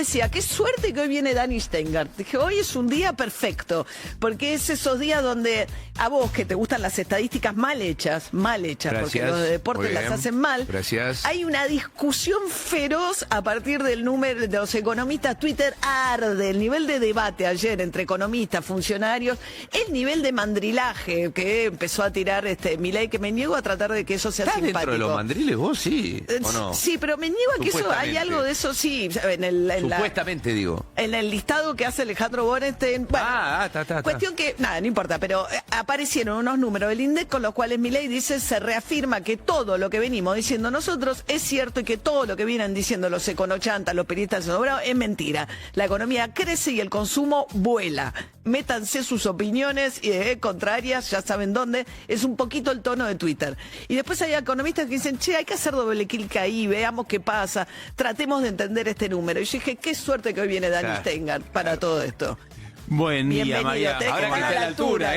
decía, qué suerte que hoy viene Dani Steingart. Dije, hoy es un día perfecto, porque es esos días donde a vos que te gustan las estadísticas mal hechas, Gracias. porque los de deportes las hacen mal. Gracias. Hay una discusión feroz a partir del número de los economistas. Twitter arde, el nivel de debate ayer entre economistas, funcionarios, el nivel de mandrilaje que empezó a tirar Milei, que me niego a tratar de que eso sea ¿Estás simpático. dentro de los mandriles vos, sí? ¿O no? Sí, pero me niego a que eso, hay algo de eso, sí. Supuestamente, digo. En el listado que hace Alejandro Borenstein. Bueno, cuestión que, nada, no importa, pero aparecieron unos números del INDEC con los cuales Milei dice, se reafirma que todo lo que venimos diciendo nosotros es cierto y que todo lo que vienen diciendo los econochantas, los periodistas sobrados, es mentira. La economía crece y el consumo vuela. Métanse sus opiniones contrarias, ya saben dónde, es un poquito el tono de Twitter. Y después hay economistas que dicen, che, hay que hacer doble clic ahí, veamos qué pasa, tratemos de entender este número. Y yo dije, qué suerte que hoy viene Dani Steingart para todo esto. Buen día, María. Ahora que está a la altura,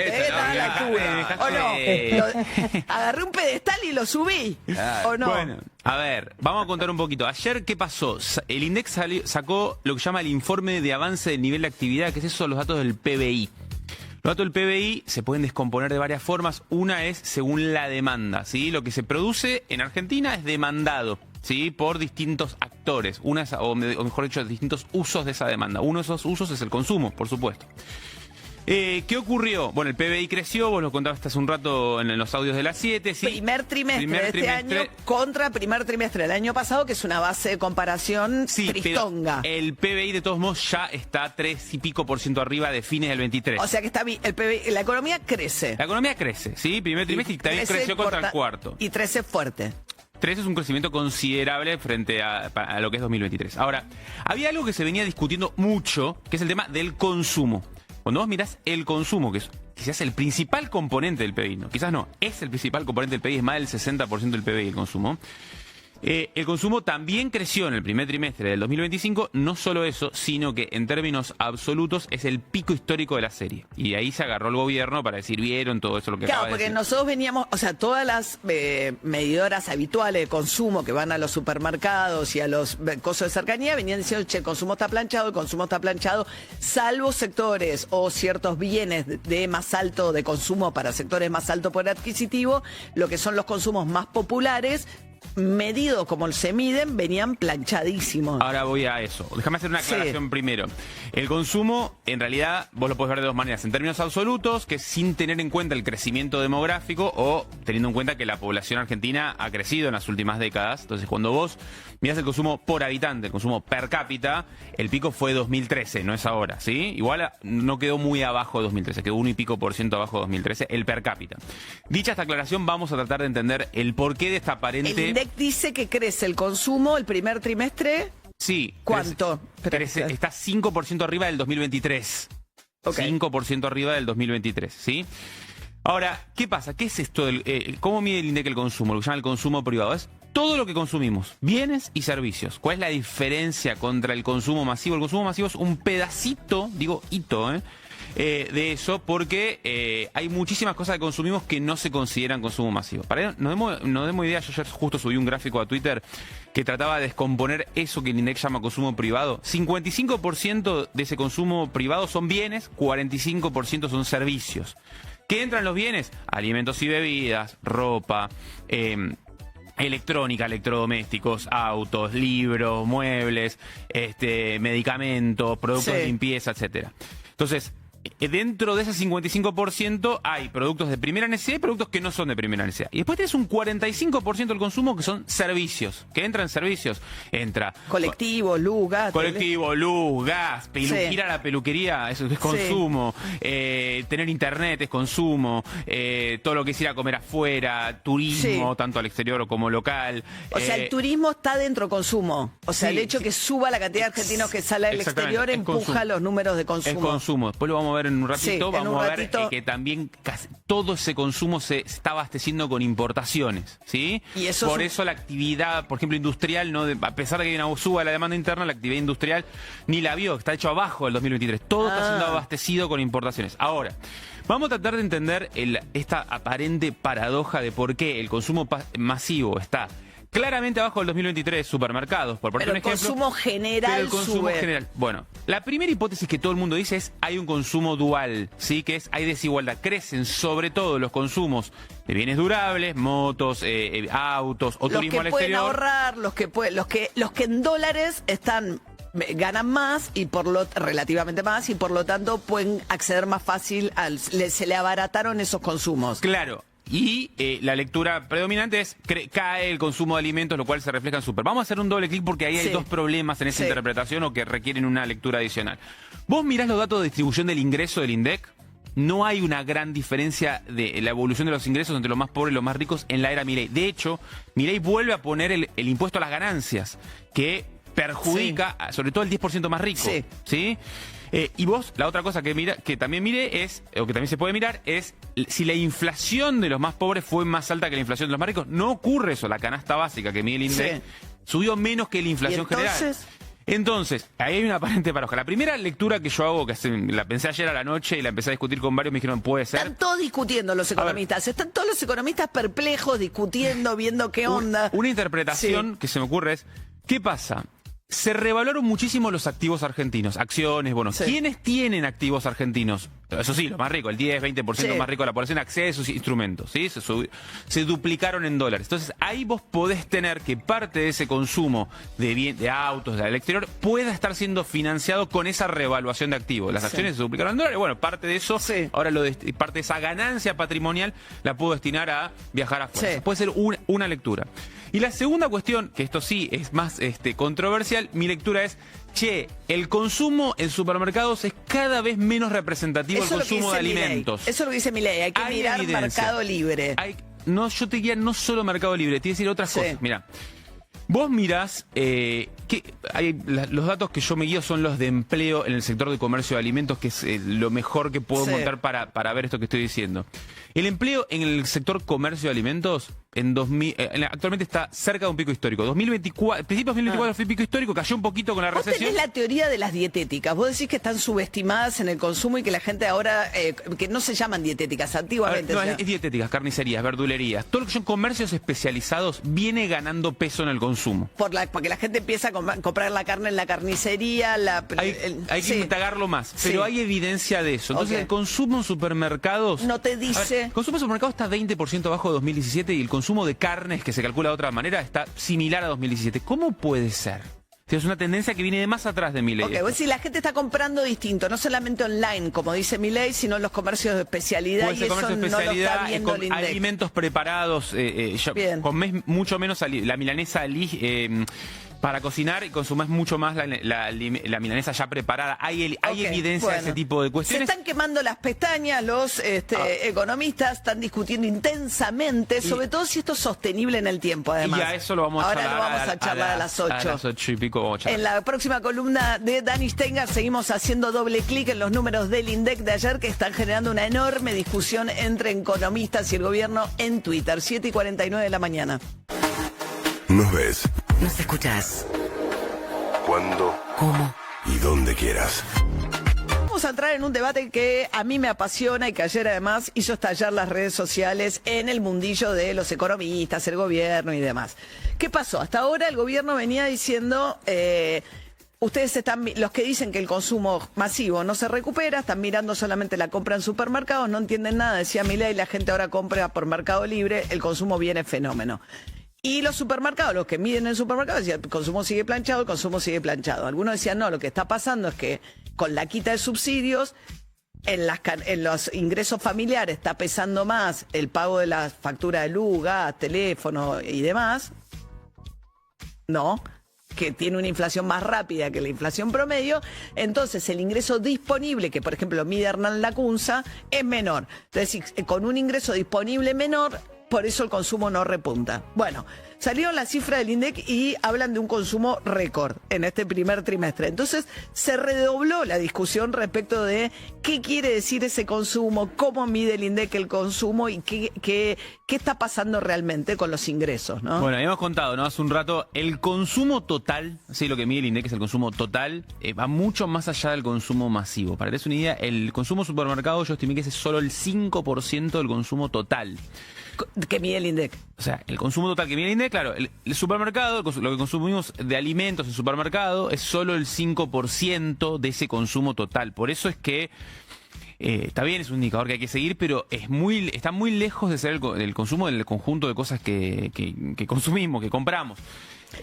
¿o no? Agarré un pedestal y lo subí, ¿o no? Bueno, a ver, vamos a contar un poquito. Ayer, ¿qué pasó? El INDEC sacó lo que llama el informe de avance del nivel de actividad, que es eso, los datos del PBI. Los datos del PBI se pueden descomponer de varias formas. Una es según la demanda, ¿sí? Lo que se produce en Argentina es demandado, ¿sí? Por distintos actores, o mejor dicho, distintos usos de esa demanda. Uno de esos usos es el consumo, por supuesto. ¿Qué ocurrió? Bueno, el PBI creció, vos lo contaste hace un rato en los audios de las 7. ¿sí? Primer trimestre de este año contra primer trimestre del año pasado, que es una base de comparación tristonga. Pero el PBI de todos modos ya está 3 y pico % arriba de fines del 23. O sea que está el PBI, la economía crece. La economía crece, ¿sí? Primer trimestre y también creció contra el cuarto. Y 13 fuerte. 3 es un crecimiento considerable frente a lo que es 2023. Ahora, había algo que se venía discutiendo mucho, que es el tema del consumo. Cuando vos mirás el consumo, que es quizás el principal componente del PBI, no, quizás no, es el principal componente del PBI, es más del 60% del PBI el consumo. El consumo también creció en el primer trimestre del 2025, no solo eso, sino que en términos absolutos es el pico histórico de la serie. Y ahí se agarró el gobierno para decir, vieron todo eso lo que acaba de decir. Claro, porque nosotros veníamos, o sea, todas las medidoras habituales de consumo que van a los supermercados y a los cosas de cercanía venían diciendo, che, el consumo está planchado, salvo sectores o ciertos bienes de más alto de consumo para sectores más alto poder adquisitivo, lo que son los consumos más populares, medidos como se miden, venían planchadísimos. Ahora voy a eso. Déjame hacer una aclaración primero. El consumo, en realidad, vos lo podés ver de dos maneras. En términos absolutos, que sin tener en cuenta el crecimiento demográfico o teniendo en cuenta que la población argentina ha crecido en las últimas décadas. Entonces, cuando vos mirás el consumo por habitante, el consumo per cápita, el pico fue 2013, no es ahora, ¿sí? Igual no quedó muy abajo de 2013, quedó 1 y pico % abajo de 2013, el per cápita. Dicha esta aclaración, vamos a tratar de entender el porqué de esta aparente... El INDEC dice que crece el consumo el primer trimestre. Sí. ¿Cuánto? Está 5% arriba del 2023. Okay. 5% arriba del 2023, ¿sí? Ahora, ¿qué pasa? ¿Qué es esto? ¿Cómo mide el INDEC el consumo? Lo que llama el consumo privado. Es todo lo que consumimos, bienes y servicios. ¿Cuál es la diferencia contra el consumo masivo? El consumo masivo es un pedacito, digo hito, de eso, porque hay muchísimas cosas que consumimos que no se consideran consumo masivo. Para nos demos idea, yo ayer justo subí un gráfico a Twitter que trataba de descomponer eso que el INDEC llama consumo privado. 55% de ese consumo privado son bienes, 45% son servicios. ¿Qué entran los bienes? Alimentos y bebidas, ropa, electrónica, electrodomésticos, autos, libros, muebles, medicamentos, productos de limpieza, etcétera. Entonces, dentro de ese 55% hay productos de primera necesidad y productos que no son de primera necesidad. Y después tenés un 45% del consumo que son servicios. ¿Qué entran servicios? Entra colectivo, luz, gas. Colectivo, luz, gas, ir a la peluquería, eso es consumo. Tener internet es consumo. Todo lo que es ir a comer afuera, turismo, tanto al exterior como local. O sea, el turismo está dentro del consumo. O sea, el hecho que suba la cantidad de argentinos que sale al exterior empuja los números de consumo. Es consumo. Después lo vamos a ver en un ratito, vamos a ver que también casi todo ese consumo se está abasteciendo con importaciones, ¿sí? Y eso por eso la actividad, por ejemplo, industrial, no a pesar de que hay una suba de la demanda interna, la actividad industrial ni la vio, está hecho abajo del 2023. Todo está siendo abastecido con importaciones. Ahora, vamos a tratar de entender esta aparente paradoja de por qué el consumo masivo está Claramente abajo del 2023, supermercados, por ponerte un ejemplo. Pero el consumo general sube. Bueno, la primera hipótesis que todo el mundo dice es hay un consumo dual, ¿sí? Que es hay desigualdad. Crecen sobre todo los consumos de bienes durables, motos, autos o turismo al exterior. Los que pueden ahorrar, los que en dólares ganan más y relativamente más y por lo tanto pueden acceder más fácil se le abarataron esos consumos. Claro. Y la lectura predominante es cae el consumo de alimentos, lo cual se refleja en super. Vamos a hacer un doble clic porque ahí hay dos problemas en esa interpretación o que requieren una lectura adicional. Vos mirás los datos de distribución del ingreso del INDEC, no hay una gran diferencia de la evolución de los ingresos entre los más pobres y los más ricos en la era Milei. De hecho, Milei vuelve a poner el impuesto a las ganancias, que perjudica sobre todo el 10% más rico. ¿Sí? Y vos, la otra cosa que también mire es, o que también se puede mirar, es si la inflación de los más pobres fue más alta que la inflación de los más ricos. No ocurre eso. La canasta básica que mide el INDEC subió menos que la inflación general. Entonces, ahí hay una aparente paradoja. La primera lectura que yo hago, que la pensé ayer a la noche y la empecé a discutir con varios, me dijeron, puede ser. Están todos discutiendo los economistas. Están todos los economistas perplejos, discutiendo, viendo qué onda. Una interpretación que se me ocurre es, ¿qué pasa? Se revaloraron muchísimo los activos argentinos, acciones, bonos. ¿Quiénes tienen activos argentinos? Eso sí, los más ricos, el 10, 20% más rico de la población accede a esos instrumentos, ¿sí? Se duplicaron en dólares. Entonces, ahí vos podés tener que parte de ese consumo de autos, del exterior, pueda estar siendo financiado con esa revaluación de activos. Las acciones se duplicaron en dólares, bueno, parte de eso, ahora parte de esa ganancia patrimonial la puedo destinar a viajar afuera. Puede ser una lectura. Y la segunda cuestión, que esto sí es más controversial, mi lectura es, el consumo en supermercados es cada vez menos representativo del consumo de alimentos. Eso es lo que dice Milei, hay que mirar Mercado Libre. Yo te diría no solo Mercado Libre, te voy a decir otras cosas. Mira, vos mirás, los datos que yo me guío son los de empleo en el sector de comercio de alimentos, que es lo mejor que puedo montar para ver esto que estoy diciendo. El empleo en el sector comercio de alimentos actualmente está cerca de un pico histórico. 2024, principios de 2024 fue pico histórico, cayó un poquito con la recesión. Vos tenés la teoría de las dietéticas. Vos decís que están subestimadas en el consumo y que la gente ahora, que no se llaman dietéticas, antiguamente. No, es dietéticas, carnicerías, verdulerías. Todo lo que son comercios especializados viene ganando peso en el consumo. Porque la gente empieza a comprar la carne en la carnicería. Hay que indagarlo más, pero hay evidencia de eso. Entonces el consumo en supermercados... No te dice... El consumo en supermercados está 20% abajo de 2017 y el consumo de carnes, que se calcula de otra manera, está similar a 2017. ¿Cómo puede ser? Es una tendencia que viene de más atrás de Milei. Vos decís, la gente está comprando distinto, no solamente online, como dice Milei, sino en los comercios de especialidad, y eso no lo está viendo el INDEC. Alimentos preparados, con mucho menos la milanesa para cocinar y consumás mucho más la milanesa ya preparada. Hay evidencia de ese tipo de cuestiones. Se están quemando las pestañas, los economistas están discutiendo intensamente, sobre todo si esto es sostenible en el tiempo, además. Y a eso lo vamos a charlar. Ahora lo vamos a charlar a las 8. A las 8 y pico vamos a charlar. En la próxima columna de Dani Stenger seguimos haciendo doble clic en los números del INDEC de ayer, que están generando una enorme discusión entre economistas y el gobierno en Twitter. 7:49 de la mañana. Nos ves. Nos escuchás. Cuando, cómo y donde quieras. Vamos a entrar en un debate que a mí me apasiona y que ayer además hizo estallar las redes sociales en el mundillo de los economistas, el gobierno y demás. ¿Qué pasó? Hasta ahora el gobierno venía diciendo... los que dicen que el consumo masivo no se recupera, están mirando solamente la compra en supermercados, no entienden nada, decía Milei, la gente ahora compra por Mercado Libre, el consumo viene fenómeno. Y los supermercados, los que miden en supermercados, decían, el consumo sigue planchado, el consumo sigue planchado. Algunos decían, no, lo que está pasando es que con la quita de subsidios, en los ingresos familiares está pesando más el pago de las facturas de luz, gas, teléfono y demás, ¿no?, que tiene una inflación más rápida que la inflación promedio, entonces el ingreso disponible, que por ejemplo mide Hernán Lacunza, es menor. Entonces, con un ingreso disponible menor, por eso el consumo no repunta. Bueno, salieron las cifras del INDEC y hablan de un consumo récord en este primer trimestre. Entonces, se redobló la discusión respecto de qué quiere decir ese consumo, cómo mide el INDEC el consumo y qué está pasando realmente con los ingresos, ¿no? Bueno, habíamos contado, ¿no?, hace un rato, el consumo total, sí, lo que mide el INDEC es el consumo total, va mucho más allá del consumo masivo. Para que te des una idea, el consumo supermercado yo estimé que es solo el 5% del consumo total. Que mide el INDEC. O sea, el consumo total que mide el INDEC claro, el supermercado, lo que consumimos de alimentos en supermercado es solo el 5% de ese consumo total. Por eso es que está bien, es un indicador que hay que seguir, pero está muy lejos de ser el consumo del conjunto de cosas que consumimos, que compramos.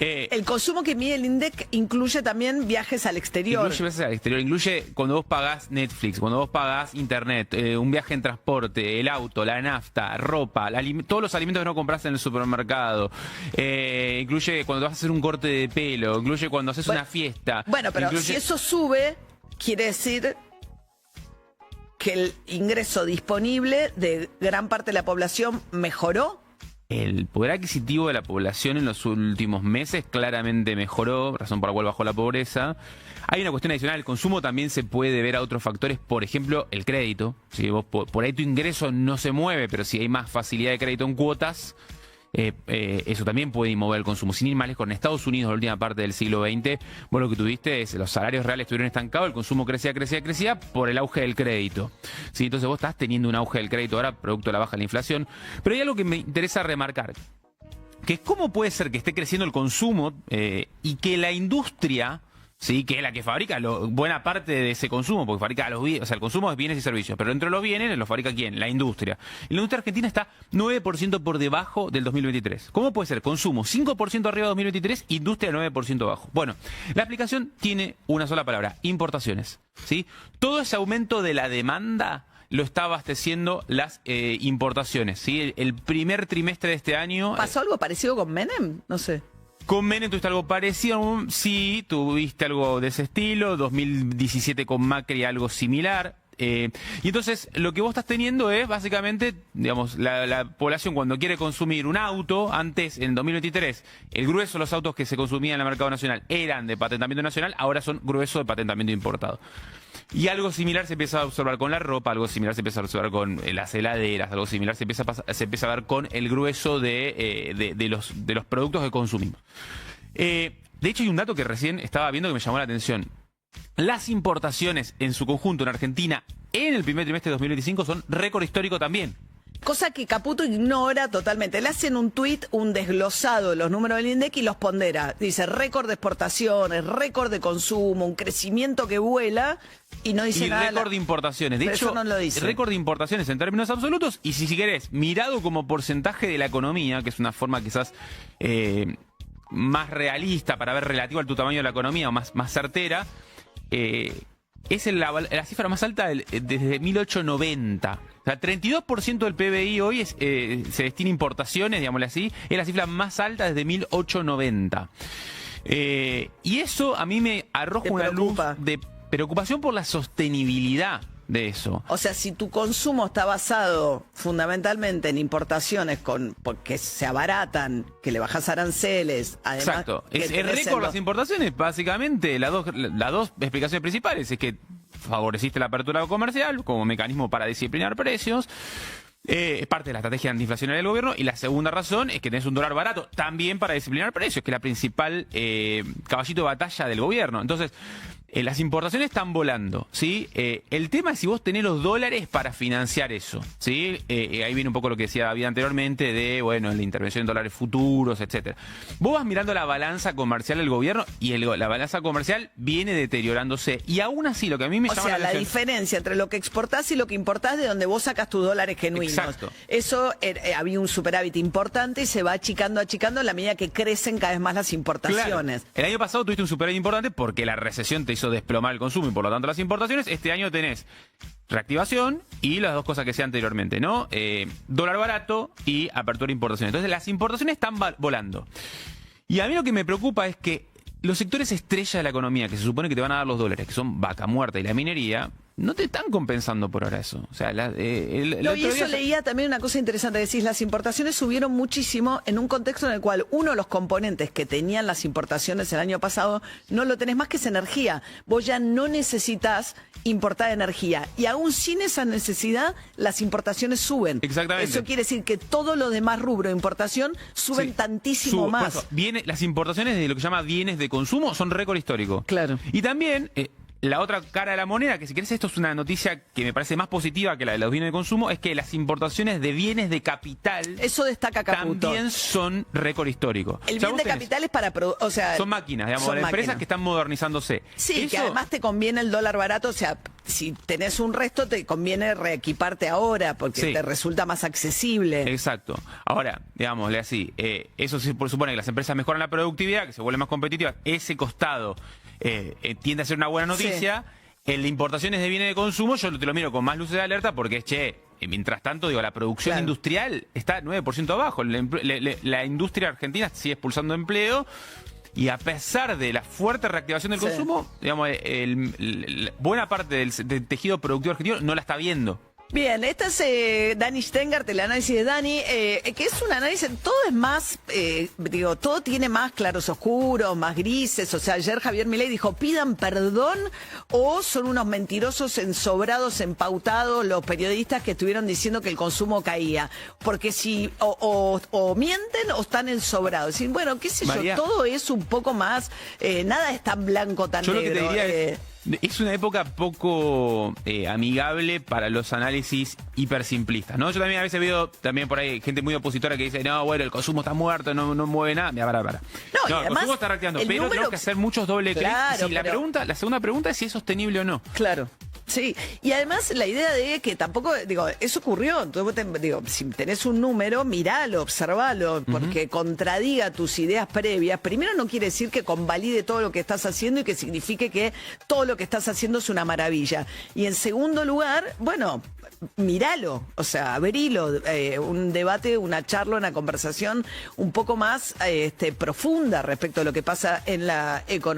El consumo que mide el INDEC incluye también viajes al exterior. Incluye viajes al exterior, incluye cuando vos pagás Netflix, cuando vos pagás internet, un viaje en transporte, el auto, la nafta, ropa, todos los alimentos que no compras en el supermercado, incluye cuando vas a hacer un corte de pelo, incluye cuando haces una fiesta. Bueno, pero si eso sube, quiere decir que el ingreso disponible de gran parte de la población mejoró. El poder adquisitivo de la población en los últimos meses claramente mejoró, razón por la cual bajó la pobreza. Hay una cuestión adicional, el consumo también se puede ver a otros factores, por ejemplo, el crédito. Si vos por ahí tu ingreso no se mueve, pero si hay más facilidad de crédito en cuotas, eso también puede mover el consumo. Sin ir más lejos, en Estados Unidos, la última parte del siglo XX, vos lo que tuviste es los salarios reales estuvieron estancados, el consumo crecía por el auge del crédito. ¿Sí? Entonces vos estás teniendo un auge del crédito ahora, producto de la baja de la inflación. Pero hay algo que me interesa remarcar, que es cómo puede ser que esté creciendo el consumo y que la industria, sí, que es la que fabrica buena parte de ese consumo, porque fabrica los bienes, o sea, el consumo es bienes y servicios, pero dentro de los bienes los fabrica ¿quién? La industria. Y la industria argentina está 9% por debajo del 2023. ¿Cómo puede ser? Consumo 5% arriba de 2023, industria 9% abajo. Bueno, la aplicación tiene una sola palabra, importaciones. ¿Sí? Todo ese aumento de la demanda lo está abasteciendo las importaciones. ¿Sí? El primer trimestre de este año... ¿Pasó algo parecido con Menem? No sé. Con Menem tuviste algo parecido, sí, tuviste algo de ese estilo, 2017 con Macri algo similar. Y entonces lo que vos estás teniendo es básicamente, digamos, la población cuando quiere consumir un auto, antes en 2023, el grueso de los autos que se consumían en el mercado nacional eran de patentamiento nacional, ahora son grueso de patentamiento importado. Y algo similar se empieza a observar con la ropa, algo similar se empieza a observar con las heladeras, algo similar se empieza a ver con el grueso de los productos que consumimos. De hecho, hay un dato que recién estaba viendo que me llamó la atención. Las importaciones en su conjunto en Argentina en el primer trimestre de 2025 son récord histórico también. Cosa que Caputo ignora totalmente. Le hacen un tuit, un desglosado de los números del INDEC y los pondera. Dice récord de exportaciones, récord de consumo, un crecimiento que vuela y no dice nada. Y récord de importaciones. De hecho, no lo dice. Récord de importaciones en términos absolutos y si querés, mirado como porcentaje de la economía, que es una forma quizás más realista para ver relativo al tu tamaño de la economía o más certera, es la cifra más alta desde 1890. O sea, 32% del PBI hoy se destina a importaciones, digámosle así, es la cifra más alta desde 1890. Y eso a mí me arroja una luz de preocupación por la sostenibilidad de eso. O sea, si tu consumo está basado fundamentalmente en importaciones porque se abaratan, que le bajas aranceles, además... Exacto. Es récord las importaciones, básicamente. Las dos explicaciones principales es que favoreciste la apertura comercial como mecanismo para disciplinar precios. Es parte de la estrategia antiinflacionaria del gobierno. Y la segunda razón es que tenés un dólar barato también para disciplinar precios, que es la principal caballito de batalla del gobierno. Entonces, las importaciones están volando, ¿sí? El tema es si vos tenés los dólares para financiar eso, ¿sí? Ahí viene un poco lo que decía David anteriormente de, bueno, la intervención en dólares futuros, etcétera. Vos vas mirando la balanza comercial del gobierno y la balanza comercial viene deteriorándose. Y aún así, lo que a mí me llama la atención... O sea, la diferencia entre lo que exportás y lo que importás de donde vos sacas tus dólares genuinos. Exacto. Eso, había un superávit importante y se va achicando a la medida que crecen cada vez más las importaciones. Claro. El año pasado tuviste un superávit importante porque la recesión te hizo desplomar el consumo y por lo tanto las importaciones. Este año tenés reactivación y las dos cosas que decía anteriormente, ¿no? Dólar barato y apertura de importaciones. Entonces las importaciones están volando. Y a mí lo que me preocupa es que los sectores estrella de la economía, que se supone que te van a dar los dólares, que son vaca muerta y la minería, no te están compensando por ahora eso. O sea, leía también una cosa interesante. Decís, las importaciones subieron muchísimo en un contexto en el cual uno de los componentes que tenían las importaciones el año pasado no lo tenés más, que es energía. Vos ya no necesitas importar energía. Y aún sin esa necesidad, las importaciones suben. Exactamente. Eso quiere decir que todo lo demás rubro de importación suben tantísimo más. Las importaciones de lo que se llama bienes de consumo son récord histórico. Claro. Y también... la otra cara de la moneda, que si querés esto es una noticia que me parece más positiva que la de los bienes de consumo, es que las importaciones de bienes de capital eso destaca Caputo. También son récord histórico. El bien de capital es para... O sea, son máquinas, digamos, son empresas que están modernizándose. Sí, eso, que además te conviene el dólar barato, o sea, si tenés un resto te conviene reequiparte ahora porque te resulta más accesible. Exacto. Ahora, digámosle así, eso sí supone que las empresas mejoran la productividad, que se vuelven más competitivas. Ese costado tiende a ser una buena noticia. En las importaciones de bienes de consumo yo te lo miro con más luces de alerta porque mientras tanto, digo, la producción industrial está 9% abajo. La industria argentina sigue expulsando empleo. Y a pesar de la fuerte reactivación del consumo, digamos, buena parte del tejido productivo argentino no la está viendo. Bien, esta es Dani Stengart, el análisis de Dani, que es un análisis, todo es más, todo tiene más claros oscuros, más grises. O sea, ayer Javier Milei dijo, pidan perdón o son unos mentirosos ensobrados, empautados los periodistas que estuvieron diciendo que el consumo caía. Porque si o mienten o están ensobrados. Y bueno, qué sé yo, todo es un poco más, nada es tan blanco, tan negro. Lo que te diría es una época poco amigable para los análisis hipersimplistas, ¿no? Yo también a veces veo también por ahí gente muy opositora que dice, no, bueno, el consumo está muerto, no mueve nada. Mira, para. No, el consumo está reactivando, pero tenemos que hacer muchos doble clics. Claro, la segunda pregunta es si es sostenible o no. Claro. Sí, y además la idea de que tampoco, eso ocurrió, si tenés un número, miralo, observalo, porque contradiga tus ideas previas. Primero no quiere decir que convalide todo lo que estás haciendo y que signifique que todo lo que estás haciendo es una maravilla. Y en segundo lugar, bueno, míralo, o sea, abrilo, un debate, una charla, una conversación un poco más profunda respecto a lo que pasa en la economía.